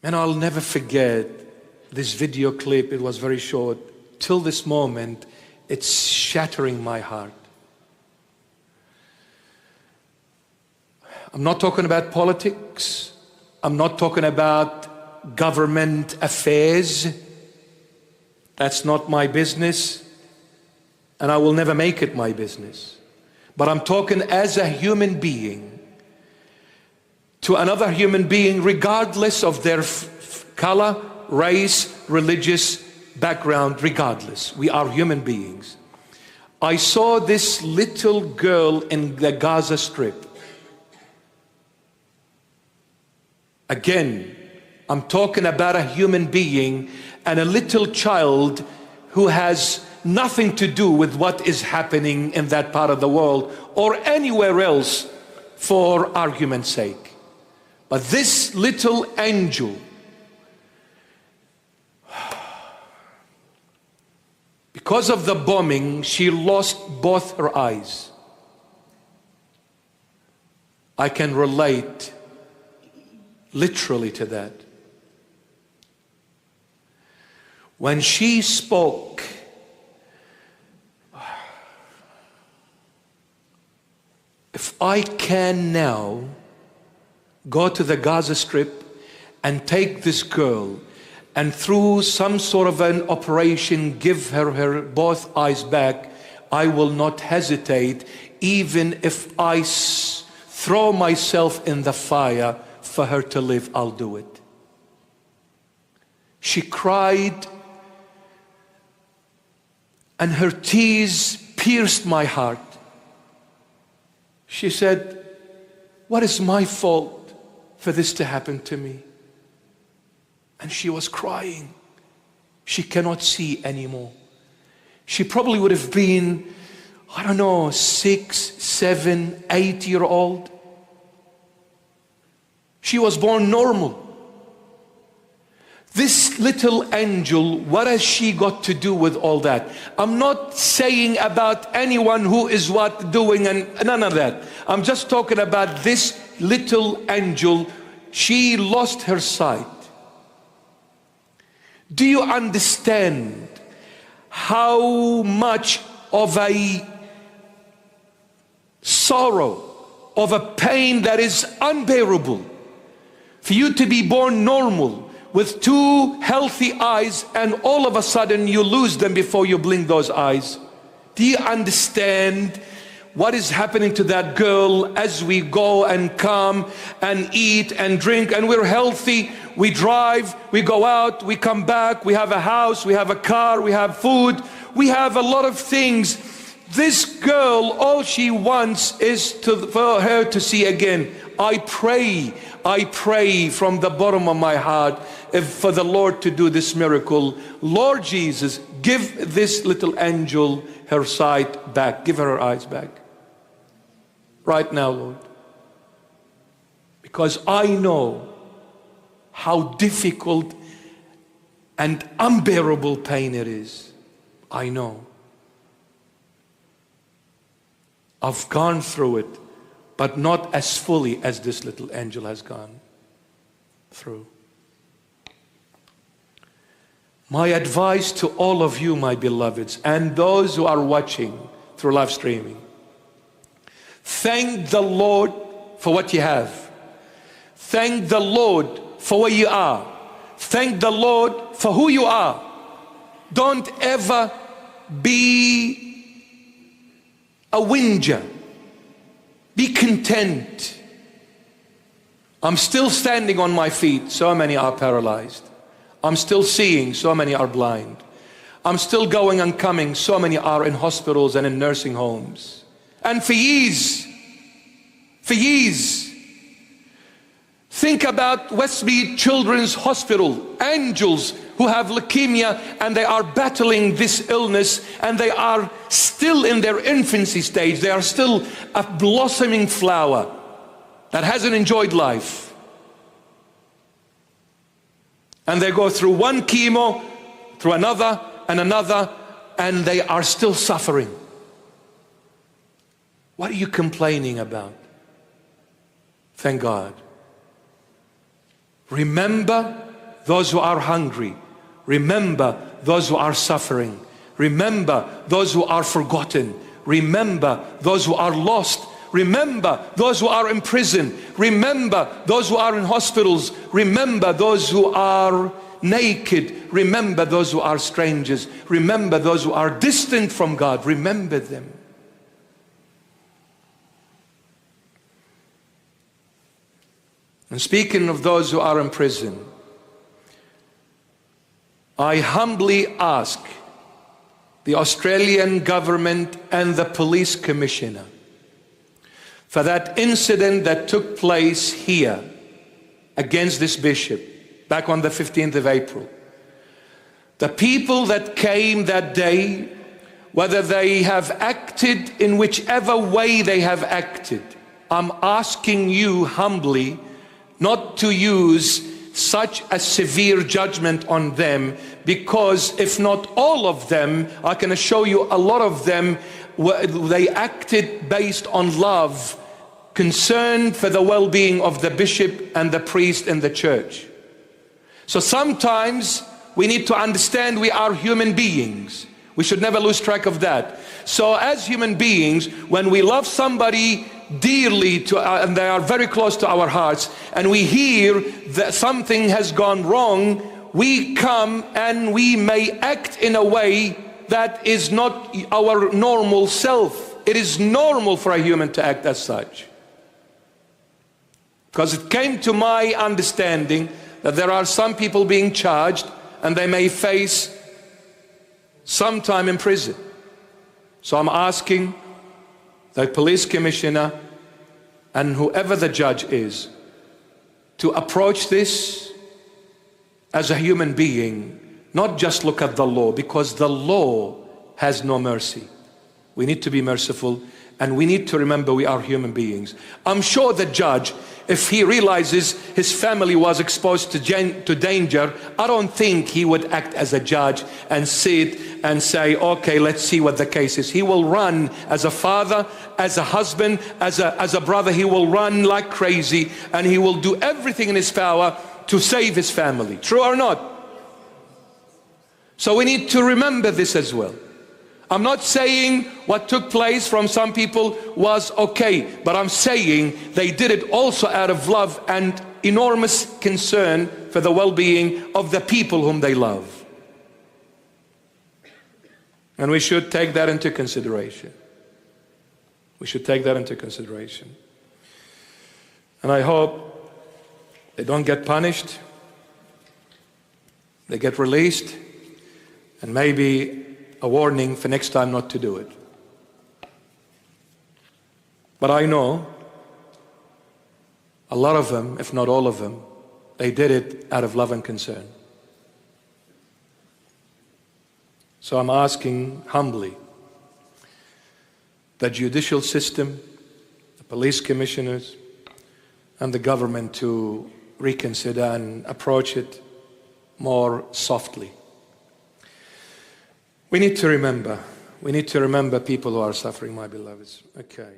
And I'll never forget this video clip. It was very short. Till this moment, it's shattering my heart. I'm not talking about politics. I'm not talking about government affairs. That's not my business, and I will never make it my business. But I'm talking as a human being to another human being, regardless of their color, race, religious background, regardless. We are human beings. I saw this little girl in the Gaza Strip. Again, I'm talking about a human being and a little child who has nothing to do with what is happening in that part of the world or anywhere else, for argument's sake. But this little angel, because of the bombing, she lost both her eyes. I can relate literally to that. When she spoke, if I can now go to the Gaza Strip and take this girl and through some sort of an operation give her both eyes back, I will not hesitate, even if I throw myself in the fire for her to live, I'll do it. She cried, and her tears pierced my heart. She said, "What is my fault for this to happen to me?" And she was crying. She cannot see anymore. She probably would have been, I don't know, 6, 7, 8-year-old. She was born normal. This little angel, what has she got to do with all that? I'm not saying about anyone who is what doing and none of that. I'm just talking about this little angel. She lost her sight. Do you understand how much of a sorrow, of a pain that is unbearable for you to be born normal with 2 healthy eyes and all of a sudden you lose them before you blink those eyes? Do you understand what is happening to that girl as we go and come and eat and drink and we're healthy? We drive, we go out, we come back, we have a house, we have a car, we have food, we have a lot of things. This girl, all she wants is for her to see again. I pray from the bottom of my heart for the Lord to do this miracle. Lord Jesus, give this little angel her sight back. Give her eyes back. Right now, Lord. Because I know how difficult and unbearable pain it is. I know. I've gone through it, but not as fully as this little angel has gone through. My advice to all of you, my beloveds, and those who are watching through live streaming, thank the Lord for what you have. Thank the Lord for where you are. Thank the Lord for who you are. Don't ever be a whinger. Be content. I'm still standing on my feet. So many are paralyzed. I'm still seeing. So many are blind. I'm still going and coming. So many are in hospitals and in nursing homes. And for years, think about Westmead Children's Hospital, angels who have leukemia and they are battling this illness and they are still in their infancy stage. They are still a blossoming flower that hasn't enjoyed life. And they go through one chemo, through another and another, and they are still suffering. What are you complaining about? Thank God. Remember those who are hungry. Remember those who are suffering. Remember those who are forgotten. Remember those who are lost. Remember those who are in prison. Remember those who are in hospitals. Remember those who are naked. Remember those who are strangers. Remember those who are distant from God. Remember them. And speaking of those who are in prison, I humbly ask the Australian government and the police commissioner for that incident that took place here against this bishop back on the 15th of April. The people that came that day, whether they have acted in whichever way they have acted, I'm asking you humbly not to use such a severe judgment on them, because if not all of them, I can show you a lot of them, they acted based on love, concern for the well-being of the bishop and the priest in the church. So sometimes we need to understand we are human beings. We should never lose track of that. So as human beings, when we love somebody dearly and they are very close to our hearts, and we hear that something has gone wrong, we come and we may act in a way that is not our normal self. It is normal for a human to act as such. Because it came to my understanding that there are some people being charged and they may face some time in prison. So I'm asking the police commissioner and whoever the judge is to approach this as a human being, not just look at the law, because the law has no mercy. We need to be merciful, and we need to remember we are human beings. I'm sure the judge, if he realizes his family was exposed to danger, I don't think he would act as a judge and sit and say, okay, let's see what the case is. He will run as a father, as a husband, as a brother. He will run like crazy, and he will do everything in his power to save his family. True or not? So we need to remember this as well. I'm not saying what took place from some people was okay, but I'm saying they did it also out of love and enormous concern for the well-being of the people whom they love. And we should take that into consideration. We should take that into consideration. And I hope they don't get punished, they get released, and maybe a warning for next time not to do it. But I know a lot of them, if not all of them, they did it out of love and concern. So I'm asking humbly the judicial system, the police commissioners, and the government to reconsider and approach it more softly. We need to remember people who are suffering, my beloveds. Okay.